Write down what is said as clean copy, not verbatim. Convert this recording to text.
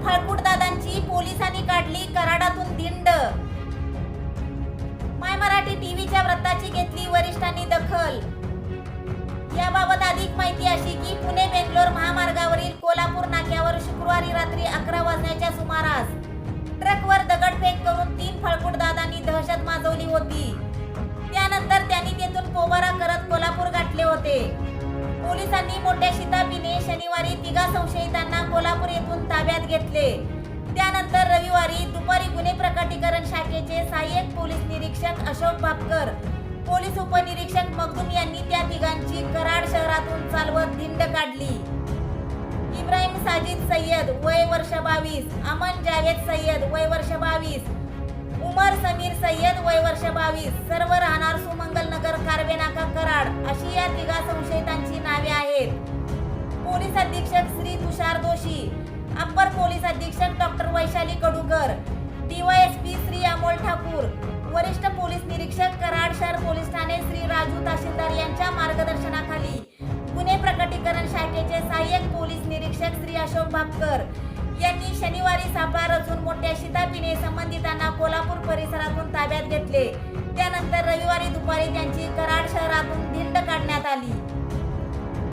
फाळकुट दादांची पोलिसांनी काढली कराडातून धिंड। माय मराठी टीव्हीच्या वृत्ताची घेतली वरिष्ठांनी दखल। याबाबत अधिक माहिती अशी की पुणे बेंगलोर महामार्गावरील कोल्हापूर नाक्यावर शुक्रवारी रात्री 11 वाजण्याच्या सुमारास ट्रकवर दगडफेक करून 3 फाळकुट दादांनी दहशत माजवली होती। त्यानंतर त्यांनी तेथून पोबारा करत कोल्हापूर गाठले होते। पोलिसांनी मोठ्या शिताफीने शनिवारी 3 संशयितांना कोल्हापूर येथून ताब्यात घेतले। त्यानंतर रविवारी दुपारी गुन्हे प्रकटीकरण शाखेचे सहाय्यक पोलीस निरीक्षक अशोक भापकर, पोलीस उपनिरीक्षक मखदूम यांनी त्या तिघांची कराड शहरातून चालवत धिंड काढली। इब्राहिम साजिद सय्यद वय वर्ष 22, अमन जावेद सय्यद वय वर्ष 22, उमर समीर सय्यद वय वर्ष 22, सर्व राहणार सुमंगल नगर कारवे नाका कराड अशी या 3 संशयितांची नावे आहेत। पोलीस अधीक्षक श्री तुषार दोशी, अप्पर पोलीस अधीक्षक डॉक्टर वैशाली कडूकर, डीवायएसपी श्री अमोल ठाकूर, वरिष्ठ पोलीस निरीक्षक कराड शहर पोलीस ठाणे श्री राजू तहसीलदार यांच्या मार्गदर्शनाखाली गुन्हे प्रकटीकरण शाखेचे सहाय्यक पोलीस निरीक्षक श्री अशोक भापकर यांनी शनिवारी सापळा रचून मोठ्या शिताफीने संबंधितांना कोल्हापूर परिसरातून ताब्यात घेतले। त्यानंतर रविवारी दुपारी त्यांची कराड शहरातून धिंड काढण्यात आली।